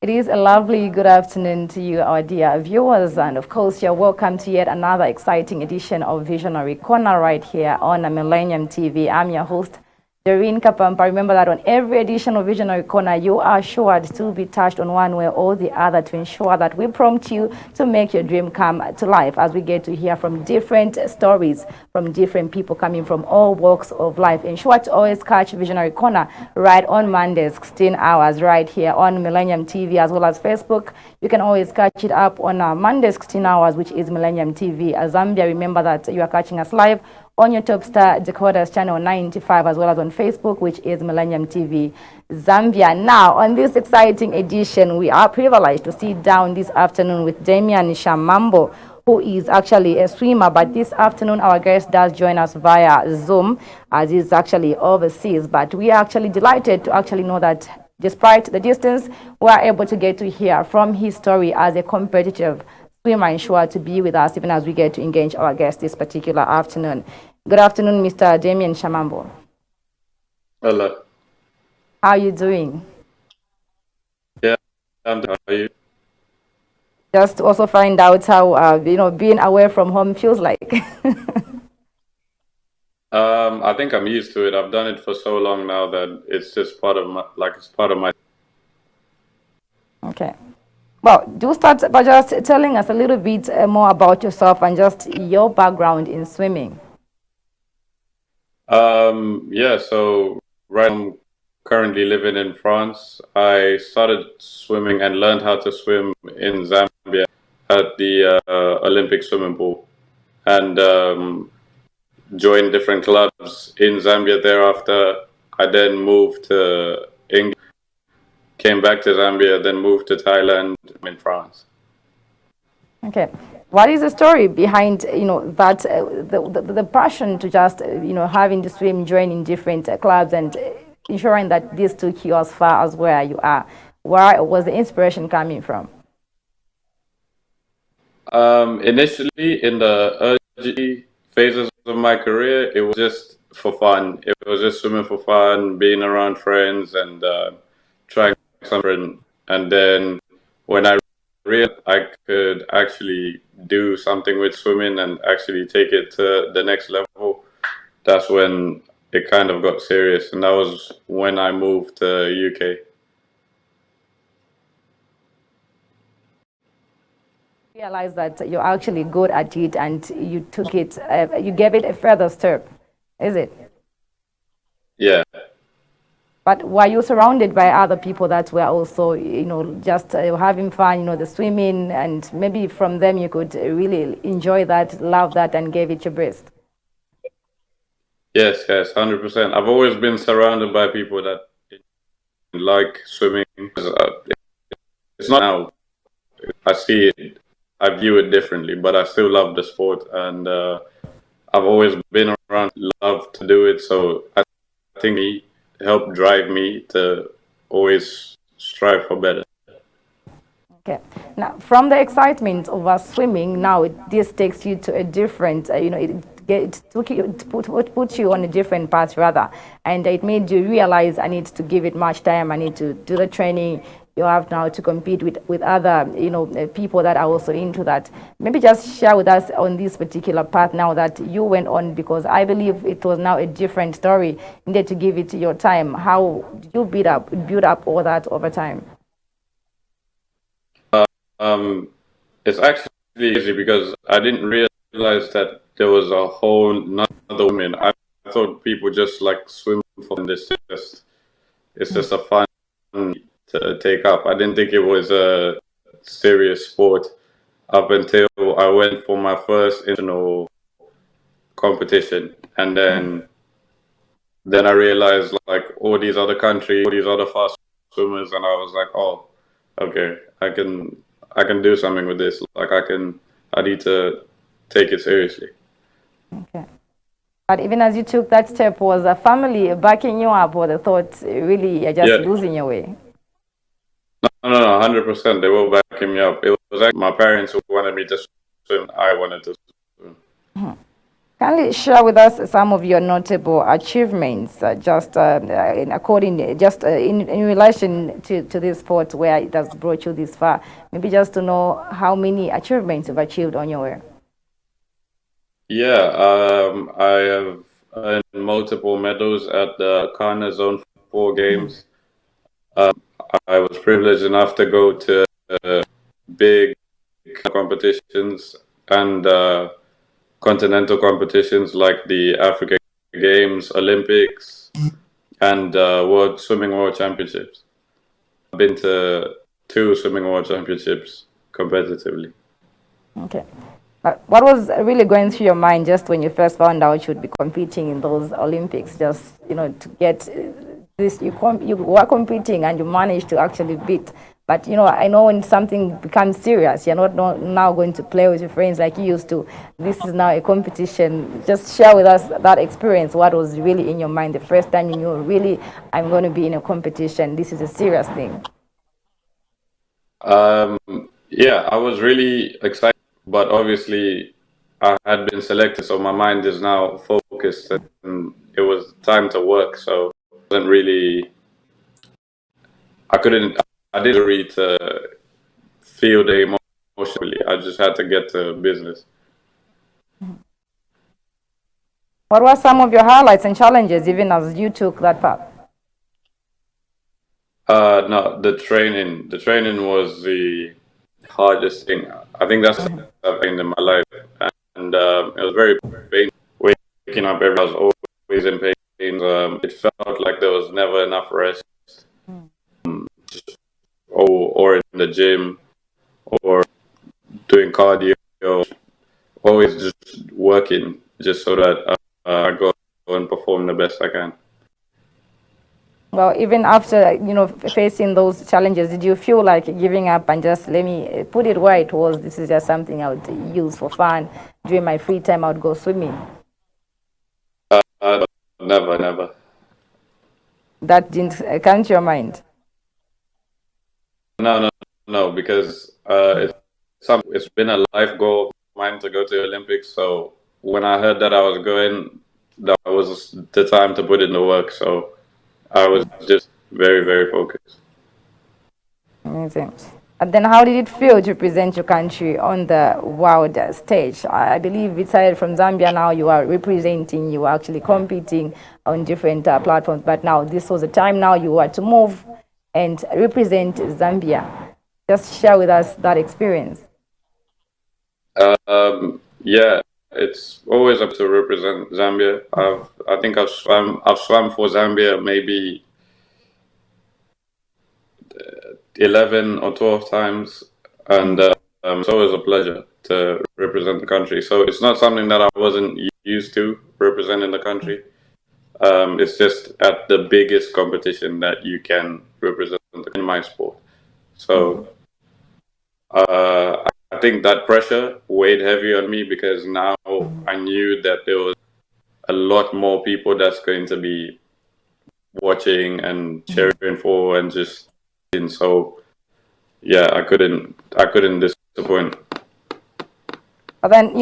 It is a lovely good afternoon to you, our dear viewers, and of course, you're welcome to yet another exciting edition of Visionary Corner right here on Millennium TV. I'm your host, Doreen Kapampa. Remember that on every edition of Visionary Corner, you are sure to be touched on one way or the other to ensure that we prompt you to make your dream come to life as we get to hear from different stories from different people coming from all walks of life. Ensure to always catch Visionary Corner right on Mondays, 16 hours, right here on Millennium TV as well as Facebook. You can always catch it up on Monday, 16 hours, which is Millennium TV. Zambia, remember that you are catching us live on your Top Star Decoders channel 95 as well as on Facebook, which is Millennium TV Zambia. Now, on this exciting edition, we are privileged to sit down this afternoon with Damian Shamambo, who is actually a swimmer, but this afternoon our guest does join us via Zoom as he's actually overseas. But we are actually delighted to actually know that despite the distance, we are able to get to hear from his story as a competitive swimmer. Ensure to be with us even as we get to engage our guest this particular afternoon. Good afternoon, Mr. Damian Shamambo. Hello. How are you doing? Yeah, how are you? Just to also find out how being away from home feels like. I think I'm used to it. I've done it for so long now that it's just part of my. Okay. Well, do start by just telling us a little bit more about yourself and just your background in swimming. Yeah, so right now I'm currently living in France. I started swimming and learned how to swim in Zambia at the Olympic swimming pool, and joined different clubs in Zambia thereafter. I then moved to England, came back to Zambia, then moved to Thailand, in France. Okay. What is the story behind that the passion to just having to swim, joining different clubs, and ensuring that this took you as far as where you are? Where was the inspiration coming from? Initially, in the early phases of my career, it was just for fun. It was just swimming for fun, being around friends, and trying something. And then when I realized I could actually do something with swimming and actually take it to the next level, that's when it kind of got serious. And that was when I moved to UK. Realize that you're actually good at it and you took it, you gave it a further step, is it? Yeah. But were you surrounded by other people that were also, just having fun, the swimming, and maybe from them you could really enjoy that, love that, and gave it your best? Yes, 100%. I've always been surrounded by people that like swimming. It's not now. I see it, I view it differently, but I still love the sport, and I've always been around, love to do it. So I think it helped drive me to always strive for better. Okay. Now, from the excitement of us swimming, now this takes you to a different, it took you, put you on a different path rather, and it made you realize I need to give it much time. I need to do the training. You have now to compete with other, people that are also into that. Maybe just share with us on this particular path now that you went on, because I believe it was now a different story. You needed to give it your time. How did you build up all that over time? It's actually easy because I didn't realize that there was a whole nother woman. I thought people just like swim for this. It's just a fun to take up. I didn't think it was a serious sport up until I went for my first international competition, and then I realized like all these other countries, all these other fast swimmers, and I was like, oh, okay, I can do something with this. Like I need to take it seriously. Okay. But even as you took that step, was a family backing you up, or the thought really you're just Yeah, losing your way? no, 100%. They were backing me up. It was actually my parents who wanted me to swim. I wanted to swim. Kindly share with us some of your notable achievements, in relation to this sport where it has brought you this far. Maybe just to know how many achievements you've achieved on your way. Yeah, I have earned multiple medals at the Ghana Zone 4 games. I was privileged enough to go to big competitions and continental competitions like the Africa Games, Olympics, and World Swimming World Championships. I've been to 2 Swimming World Championships competitively. Okay. What was really going through your mind just when you first found out you'd be competing in those Olympics? Just, to get this, you were competing and you managed to actually beat. But, I know when something becomes serious, you're not now going to play with your friends like you used to. This is now a competition. Just share with us that experience. What was really in your mind the first time you knew, really, I'm going to be in a competition. This is a serious thing. Yeah, I was really excited. But obviously, I had been selected, so my mind is now focused, and it was time to work. So it wasn't really, I didn't read to feel the emotionally. I just had to get to business. What were some of your highlights and challenges, even as you took that path? No, the training. The training was the hardest thing. I think that's I've been in my life, and it was very painful. Waking up every day, I was always in pain. It felt like there was never enough rest, or in the gym, or doing cardio. Always just working, just so that I go and perform the best I can. Well, even after, facing those challenges, did you feel like giving up and just let me put it where it was? This is just something I would use for fun. During my free time, I would go swimming. Never. That didn't come to your mind? No, because it's been a life goal of mine to go to the Olympics. So when I heard that I was going, that was the time to put in the work. So I was just very, very focused. Amazing. And then how did it feel to represent your country on the world stage? I believe it started from Zambia. Now you are representing, you are actually competing on different platforms. But now this was a time now you are to move and represent Zambia. Just share with us that experience. Yeah, it's always up to represent Zambia. I think I've swam for Zambia maybe 11 or 12 times, and it's always a pleasure to represent the country. So it's not something that I wasn't used to, representing the country. It's just at the biggest competition that you can represent in my sport. So I think that pressure weighed heavy on me, because now I knew that there was a lot more people that's going to be watching and cheering for, and just, and so yeah, I couldn't disappoint. But then,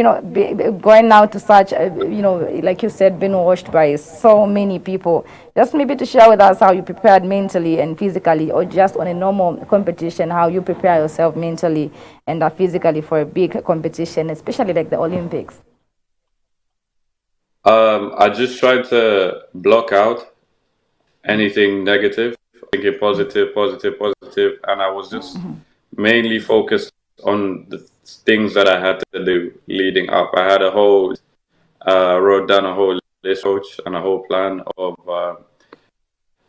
going now to such, like you said, being watched by so many people, just maybe to share with us how you prepared mentally and physically, or just on a normal competition, how you prepare yourself mentally and physically for a big competition, especially like the Olympics. I just tried to block out anything negative, thinking positive, and I was just mainly focused on the things that I had to do leading up. I had wrote down a whole list, coach, and a whole plan of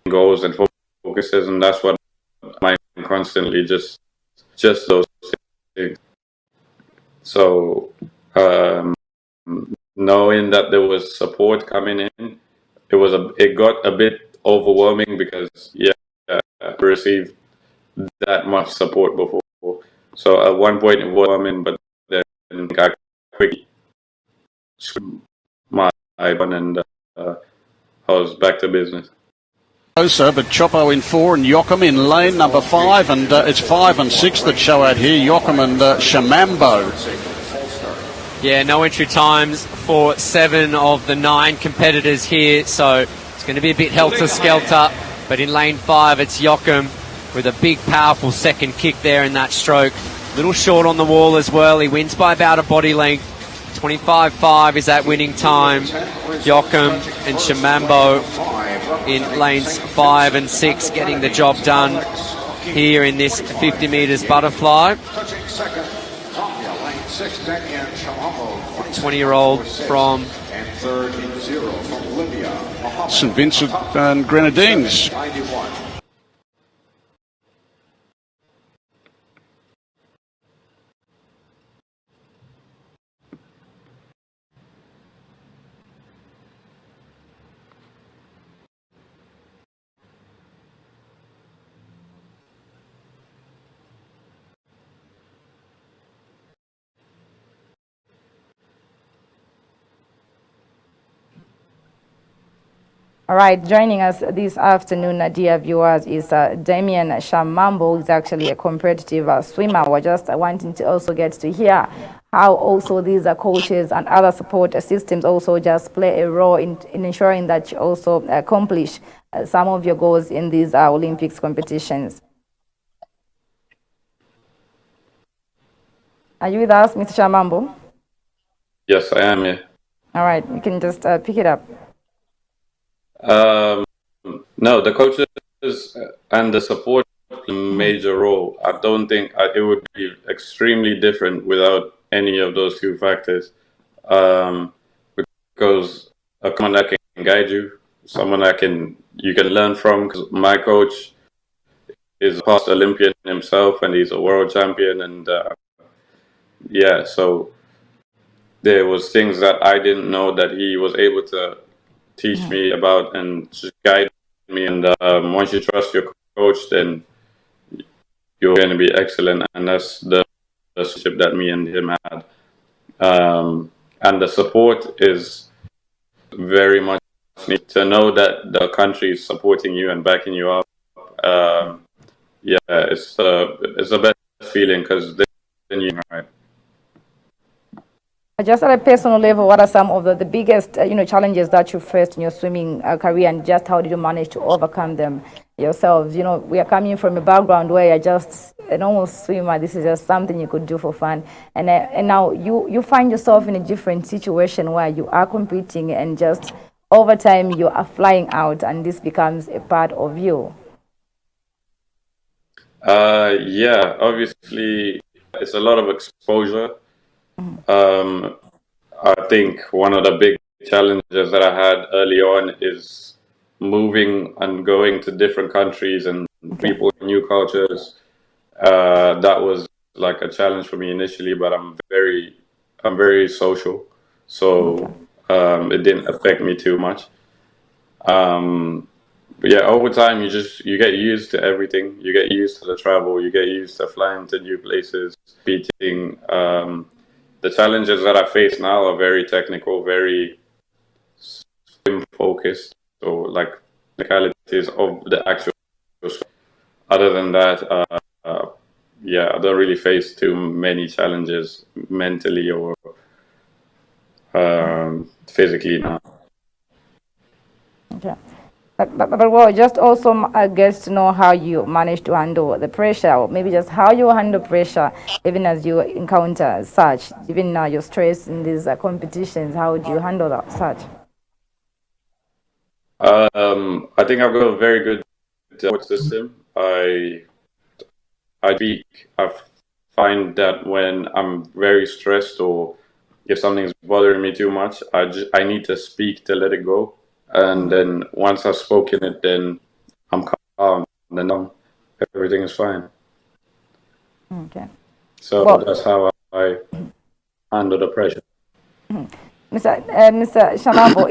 goals and focuses, and that's what I constantly just those things. So knowing that there was support coming in, it got a bit overwhelming, because I received that much support before. So at one point it was overwhelming, but then I quickly my iPhone, and I was back to business. Closer, but Chopo in 4 and Yochum in lane number 5, and it's 5 and 6 that show out here. Yochum and Shamambo. Yeah, no entry times for 7 of the 9 competitors here, so it's going to be a bit helter-skelter. But in lane 5, it's Joachim with a big, powerful second kick there in that stroke. Little short on the wall as well. He wins by about a body length. 25.5 is that winning time. Joachim and Shamambo in lanes 5 and 6 getting the job done here in this 50 metres butterfly. 20-year-old from St Vincent and Grenadines. All right, joining us this afternoon, dear viewers, is Damien Shamambo. He's actually a competitive swimmer. We're just wanting to also get to hear how also these coaches and other support systems also just play a role in ensuring that you also accomplish some of your goals in these Olympics competitions. Are you with us, Mr. Shamambo? Yes, I am here. All right, you can just pick it up. No, the coaches and the support play a major role. I don't think it would be extremely different without any of those two factors. Because someone that can guide you, someone that you can learn from. Because my coach is a past Olympian himself, and he's a world champion, and yeah, so there was things that I didn't know that he was able to teach me about and just guide me. And once you trust your coach, then you're going to be excellent. And that's the relationship that me and him had. And the support is very much needed to know that the country is supporting you and backing you up. Yeah, it's the best feeling because then you right. Just at a personal level, what are some of the biggest challenges that you faced in your swimming career, and just how did you manage to overcome them yourselves? We are coming from a background where you're just a normal swimmer. This is just something you could do for fun, and now you find yourself in a different situation where you are competing, and just over time you are flying out, and this becomes a part of you. Yeah, obviously it's a lot of exposure. I think one of the big challenges that I had early on is moving and going to different countries and people, new cultures. That was like a challenge for me initially, but I'm very social, so it didn't affect me too much. But yeah, over time you get used to everything. You get used to the travel. You get used to flying to new places, beating. The challenges that I face now are very technical, very swim focused. So like technicalities of the actual swim. Other than that, yeah, I don't really face too many challenges mentally or physically now. Okay. But well, just also get to know how you manage to handle the pressure, or maybe just how you handle pressure, even as you encounter such, even your stress in these competitions. How do you handle that such? I think I've got a very good support system. I find that when I'm very stressed or if something's bothering me too much, I need to speak to let it go. And then once I've spoken it, then I'm calm. Then everything is fine. Okay. So that's how I handle the pressure. Mr. Shamambo,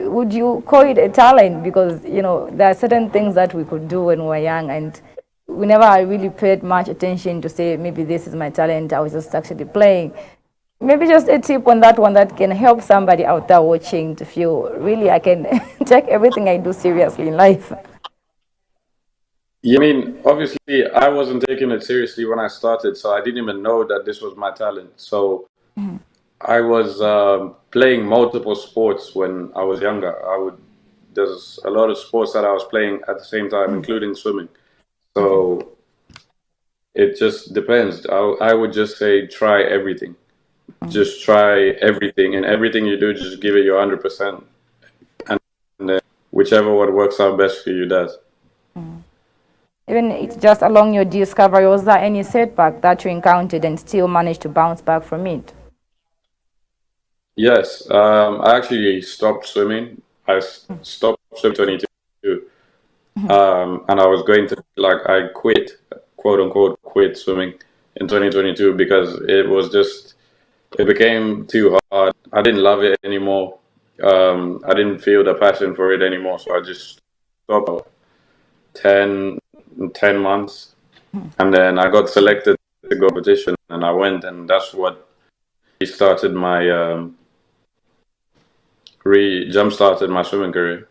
would you call it a talent? Because there are certain things that we could do when we were young, and we never really paid much attention to say maybe this is my talent. I was just actually playing. Maybe just a tip on that one that can help somebody out there watching to feel really I can take everything I do seriously in life. Yeah, I mean, obviously, I wasn't taking it seriously when I started, so I didn't even know that this was my talent. So I was playing multiple sports when I was younger. There's a lot of sports that I was playing at the same time, including swimming. So it just depends. I would just say try everything. Just try everything, and everything you do, just give it your 100%, and then whichever one works out best for you does. Even it's just along your discovery, was there any setback that you encountered and still managed to bounce back from it? Yes, I actually stopped swimming. Stopped swimming 22, and I was going to I quit, quote unquote, quit swimming in 2022 because it became too hard. I didn't love it anymore. I didn't feel the passion for it anymore, so I just stopped 10, 10 months, and then I got selected to go competition, and I went, and that's what restarted my jump-started my swimming career.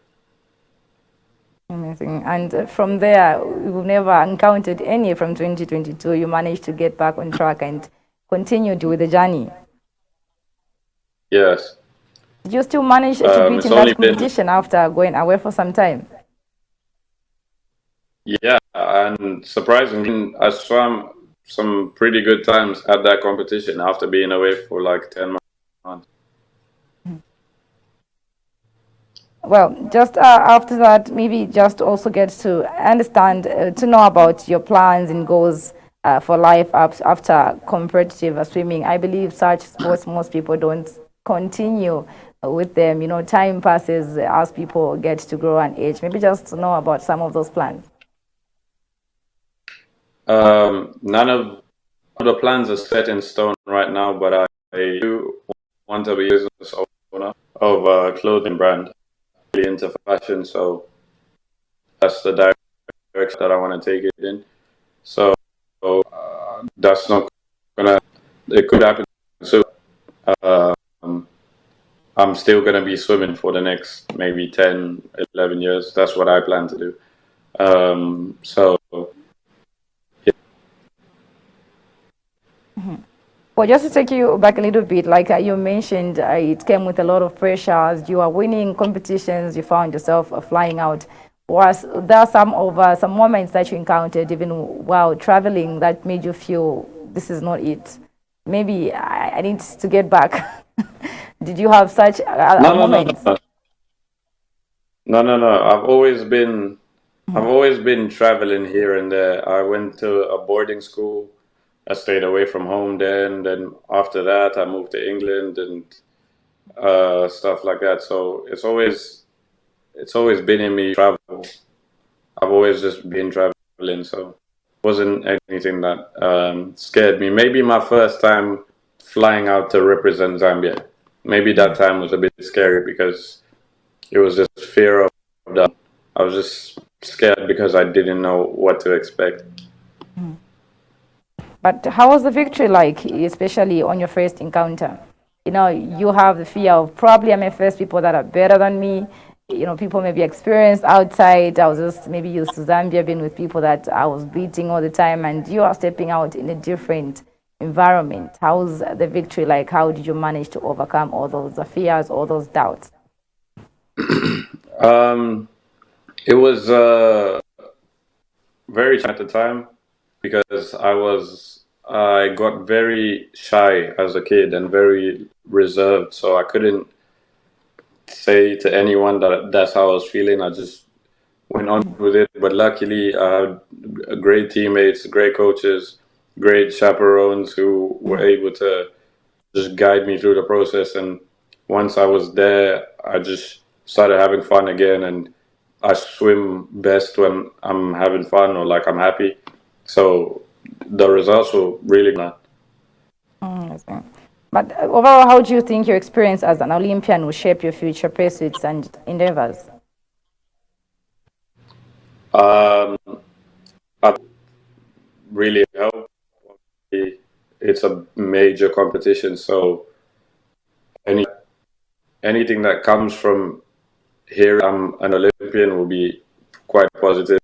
Amazing. And from there, you've never encountered any from 2022. You managed to get back on track and continued with the journey. Yes. Did you still manage to beat in that competition after going away for some time? Yeah, and surprisingly, I swam some pretty good times at that competition after being away for like 10 months. Well, just after that, maybe just also get to understand, to know about your plans and goals for life after competitive swimming. I believe such sports, most people don't continue with them. You know, time passes as people get to grow and age. Maybe just to know about some of those plans. None of the plans are set in stone right now, but I do want to be a business owner of a clothing brand, really into fashion, so that's the direction that I want to take it in. So that's not gonna, it could happen soon. I'm still gonna be swimming for the next maybe 10, 11 years. That's what I plan to do. So Well, just to take you back a little bit, like you mentioned, it came with a lot of pressures. You are winning competitions. You found yourself flying out. Was there some moments that you encountered even while traveling that made you feel this is not it? Maybe I need to get back. Did you have such moments? No. I've always been traveling here and there. I went to a boarding school. I stayed away from home then after that I moved to England and stuff like that. So it's always been in me to travel. I've always just been traveling, so it wasn't anything that scared me. Maybe my first time flying out to represent Zambia. Maybe that time was a bit scary because it was just fear of that. I was just scared because I didn't know what to expect. But how was the victory like, especially on your first encounter? You know, you have the fear of probably I may face people that are better than me. You know, people maybe experienced outside. I was just maybe used to Zambia, being with people that I was beating all the time, and you are stepping out in a different environment. How was the victory like? How did you manage to overcome all those fears, all those doubts? It was very challenging at the time because I got very shy as a kid and very reserved, so I couldn't say to anyone that that's how I was feeling. I just went on with it. But luckily, I had great teammates, great coaches, great chaperones who were able to just guide me through the process. And once I was there, I just started having fun again. And I swim best when I'm having fun or like I'm happy. So the results were really good. But overall, how do you think your experience as an Olympian will shape your future pursuits and endeavors? I really help. It's a major competition, so anything that comes from here, I'm an Olympian, will be quite positive.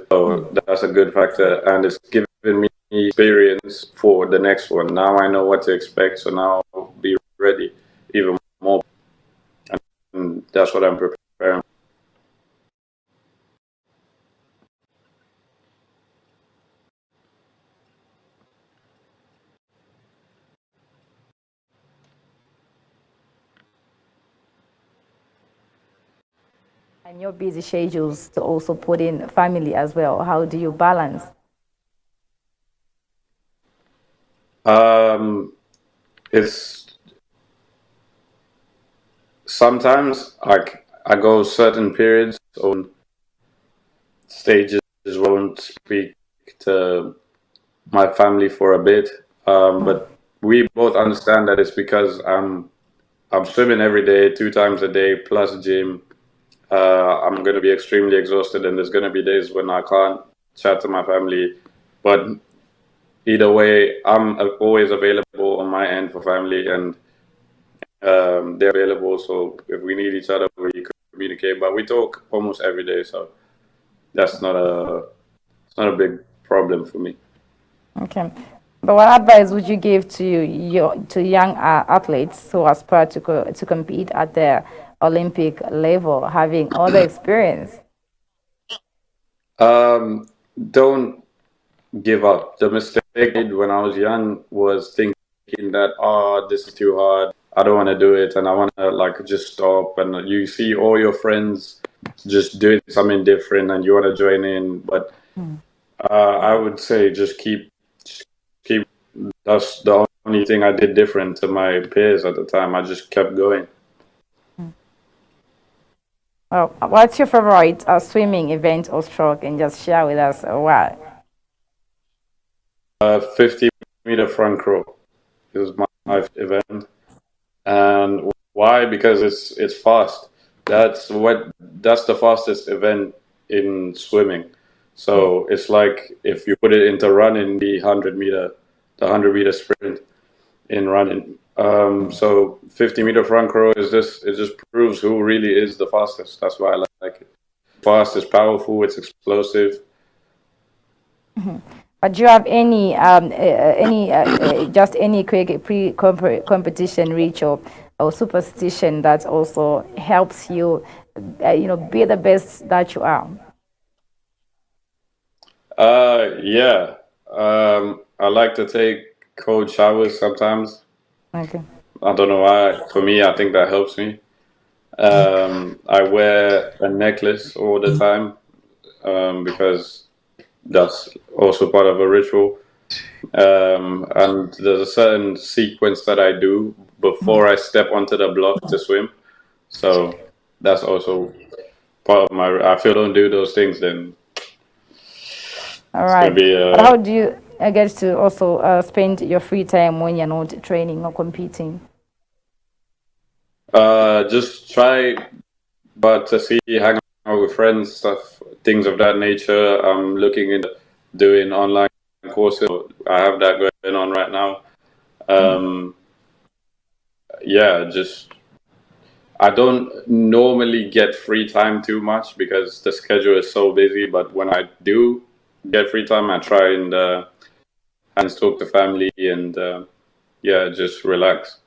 So that's a good factor, and it's given me experience for the next one. Now I know what to expect, so now I'll be ready ready even more. And that's what I'm preparing. And your busy schedules to also put in family as well. How do you balance? It's sometimes I go certain periods on stages won't speak to my family for a bit, but we both understand that it's because I'm swimming every day, 2 times a day plus gym. I'm going to be extremely exhausted, and there's going to be days when I can't chat to my family. But either way, I'm always available on my end for family, and they're available. So if we need each other, we communicate. But we talk almost every day, so that's not a big problem for me. Okay. But what advice would you give to young athletes who aspire to compete at the Olympic level, having all the experience? Don't give up. The mistake I did when I was young was thinking that, oh, this is too hard. I don't want to do it, and I want to like just stop. And you see all your friends just doing something different, and you want to join in. But I would say just keep. That's the only thing I did different to my peers at the time. I just kept going. Well, what's your favorite swimming event or stroke? And just share with us why. 50-meter front crawl is my event, and why? Because it's fast. That's the fastest event in swimming. So it's like if you put it into running, the 100-meter sprint in running. So 50-meter front crawl it just proves who really is the fastest. That's why I like it. Fast, it's powerful, it's explosive. But do you have any just any quick pre-competition ritual or superstition that also helps you, be the best that you are? Yeah. I like to take cold showers sometimes. Okay. I don't know why. For me, I think that helps me. I wear a necklace all the time because that's also part of a ritual. And there's a certain sequence that I do before I step onto the block to swim. So that's also part of my. If I don't do those things, then All it's right. gonna be. But how do you get to also spend your free time when you're not training or competing? Just try, but to see, hang out with friends, stuff, things of that nature. I'm looking into doing online courses. I have that going on right now. Yeah, just I don't normally get free time too much because the schedule is so busy. But when I do get free time, I try and talk to family and yeah, just relax.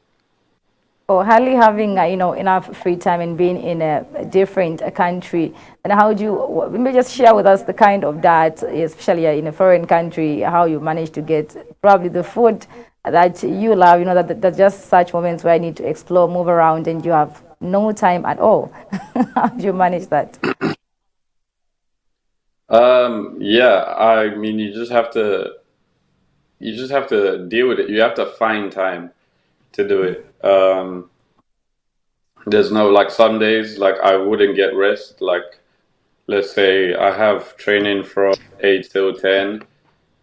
Or hardly having enough free time and being in a different country, and how do you maybe just share with us the kind of that, especially in a foreign country, how you manage to get probably the food that you love, that just such moments where I need to explore, move around, and you have no time at all. How do you manage that? Yeah, I mean, you just have to deal with it. You have to find time to do it. There's no like some days like I wouldn't get rest. Like let's say I have training from 8 till 10,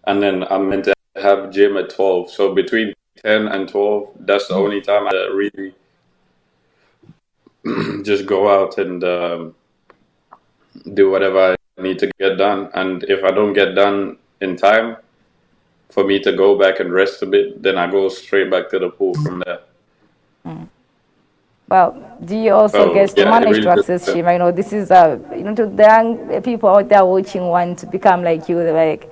and then I'm meant to have gym at 12. So between 10 and 12, that's the only time I really just go out and do whatever I need to get done. And if I don't get done in time for me to go back and rest a bit, then I go straight back to the pool from there. Well, do you also get to Yeah, it manage really to access depends. gym? This is to the young people out there watching want to become like you. They're like,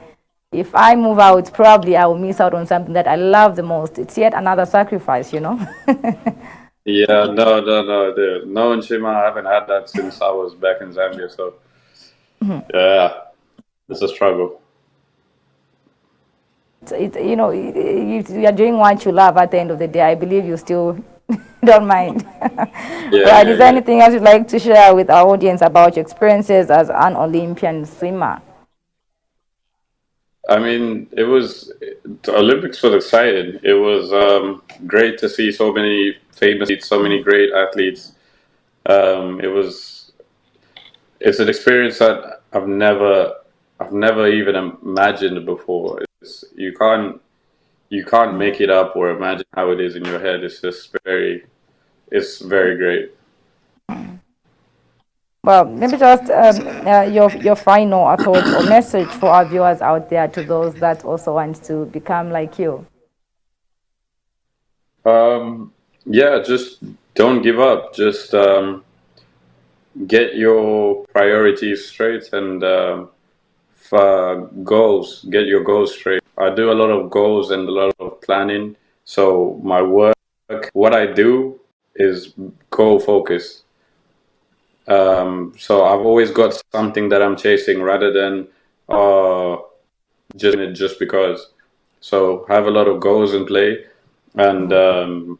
if I move out, probably I will miss out on something that I love the most. It's yet another sacrifice, you know. Yeah, no, in Shima, I haven't had that since I was back in Zambia. So yeah, it's a struggle. You know, you are doing what you love at the end of the day. I believe you still don't mind. Right. Is there anything else you'd like to share with our audience about your experiences as an Olympian swimmer? I mean, the Olympics was exciting. It was great to see so many famous, so many great athletes. It was it's an experience that I've never even imagined before. You can't make it up or imagine how it is in your head. It's very great. Well, maybe just your final thoughts or message for our viewers out there, to those that also want to become like you. Yeah, just don't give up. Just get your priorities straight and goals. Get your goals straight. I do a lot of goals and a lot of planning. So my work, what I do is goal focused. So I've always got something that I'm chasing rather than uh, just because. So have a lot of goals in play and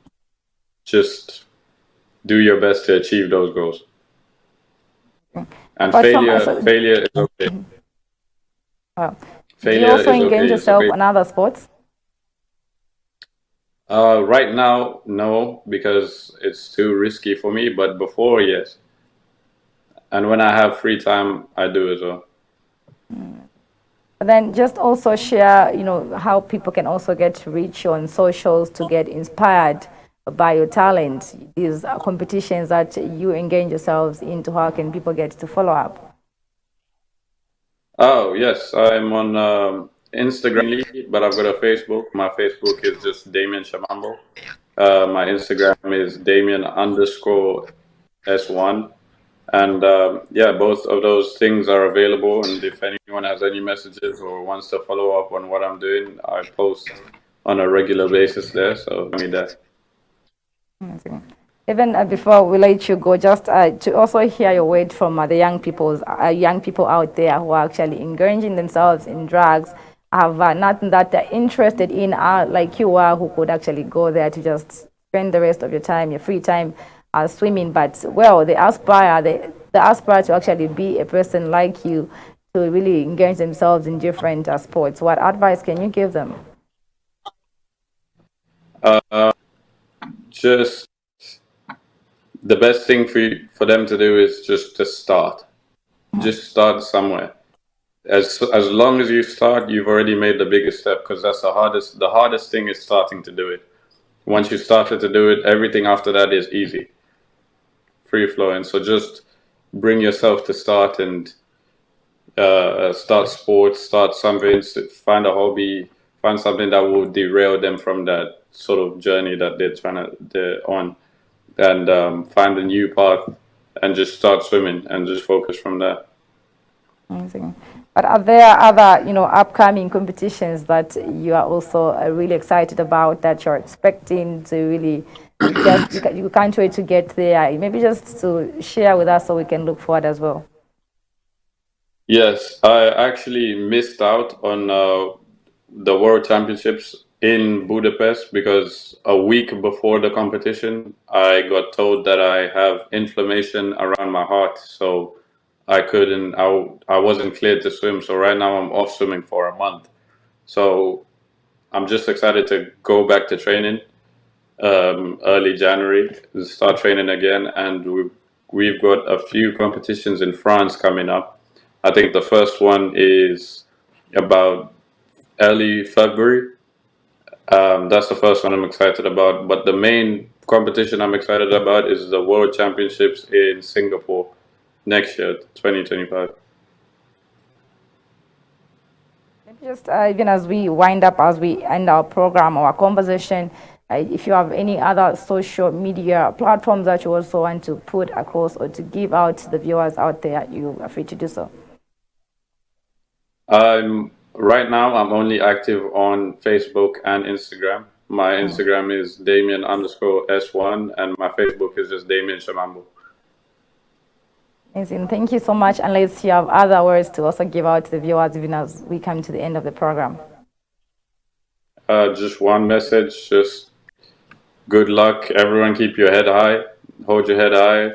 just do your best to achieve those goals. And But failure is okay. do you Failure also is engage okay. It's yourself okay. on other sports? Right now, no, because it's too risky for me. But before, yes. And when I have free time, I do as well. And then just also share, you know, how people can also get reach on socials to get inspired by your talent. These are competitions that you engage yourselves into. How can people get to follow up? Oh, yes, I'm on Instagram, but I've got a Facebook. My Facebook is just Damien Shamambo. My Instagram is Damien underscore S1. And yeah, both of those things are available. And if anyone has any messages or wants to follow up on what I'm doing, I post on a regular basis there. So I mean that. Amazing. Even before we let you go, just to also hear your word from the young people out there who are actually engaging themselves in drugs, have nothing that they're interested in, like you are, who could actually go there to just spend the rest of your time, your free time, swimming. But well, they aspire to actually be a person like you, to really engage themselves in different sports. What advice can you give them? Just the best thing for them to do is just to start. Just start somewhere. As long as you start, you've already made the biggest step because that's the hardest. The hardest thing is starting to do it. Once you started to do it, everything after that is easy, free flowing. So just bring yourself to start and start sports, start something, find a hobby, find something that will derail them from that sort of journey that they're on, and find a new path and just start swimming and just focus from there. Amazing. But are there other, you know, upcoming competitions that you are also really excited about, that you're expecting to really, you can't wait to get there? Maybe just to share with us so we can look forward as well. Yes, I actually missed out on the World Championships in Budapest because a week before the competition, I got told that I have inflammation around my heart, so I wasn't cleared to swim. So right now I'm off swimming for a month. So I'm just excited to go back to training early January, start training again, and we've got a few competitions in France coming up. I think the first one is about early February. That's the first one I'm excited about. But the main competition I'm excited about is the World Championships in Singapore next year, 2025. Just even as we wind up, as we end our program or our conversation, if you have any other social media platforms that you also want to put across or to give out to the viewers out there, you are free to do so. I'm Right now, I'm only active on Facebook and Instagram. My Instagram is Damien_S1, and my Facebook is just Damien Shamambo. Amazing. Thank you so much. Unless you have other words to also give out to the viewers, even as we come to the end of the program. Just one message, just good luck. Everyone keep your head high, hold your head high,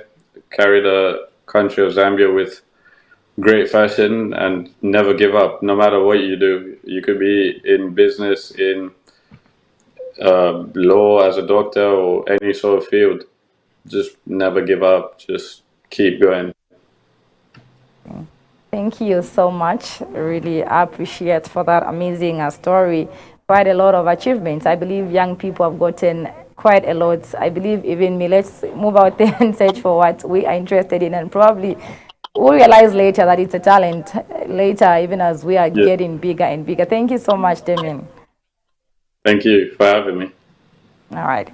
carry the country of Zambia with great fashion, and never give up, no matter what you do. You could be in business, in law, as a doctor, or any sort of field. Just never give up, just keep going. Thank you so much. Really appreciate for that amazing story. Quite a lot of achievements. I believe young people have gotten quite a lot. I believe even me, let's move out there and search for what we are interested in, and probably we'll realize later that it's a talent later, even as we are getting bigger and bigger. Thank you so much, Damien. Thank you for having me. All right.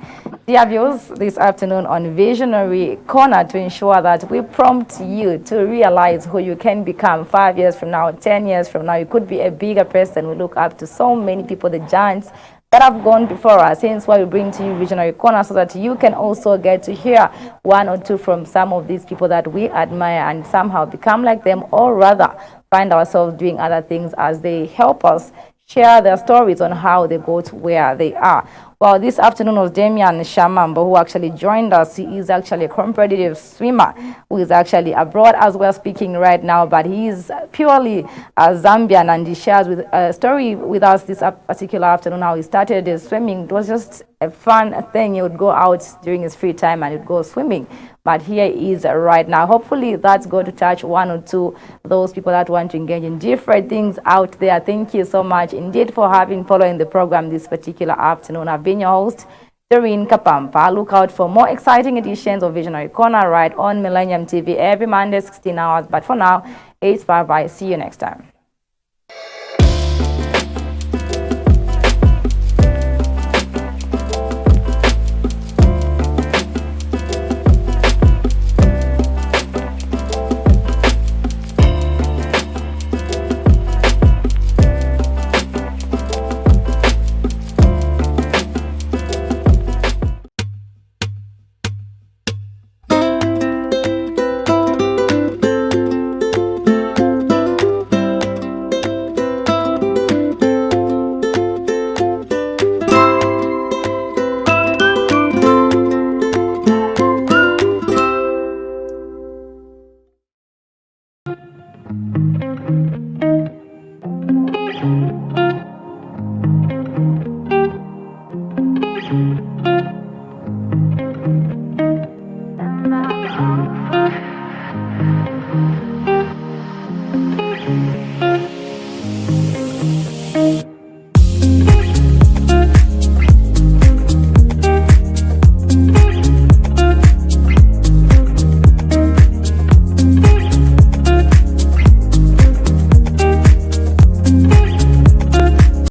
Dear viewers, this afternoon on Visionary Corner, to ensure that we prompt you to realize who you can become 5 years from now, 10 years from now. You could be a bigger person. We look up to so many people, the giants that have gone before us. Hence why we bring to you Visionary Corner, so that you can also get to hear one or two from some of these people that we admire and somehow become like them, or rather find ourselves doing other things as they help us share their stories on how they go to where they are. Well, this afternoon was Damien Shamambo, who actually joined us. He is actually a competitive swimmer who is actually abroad as we're speaking right now, but he is purely Zambian, and he shares with a story with us this particular afternoon how he started his swimming. It was just a fun thing. He would go out during his free time and he'd go swimming. But here he is right now. Hopefully that's going to touch one or two those people that want to engage in different things out there. Thank you so much indeed for following the program this particular afternoon. I've been your host, Doreen Kapampa. Look out for more exciting editions of Visionary Corner right on Millennium TV every Monday, 16 hours. But for now, it's bye-bye. See you next time.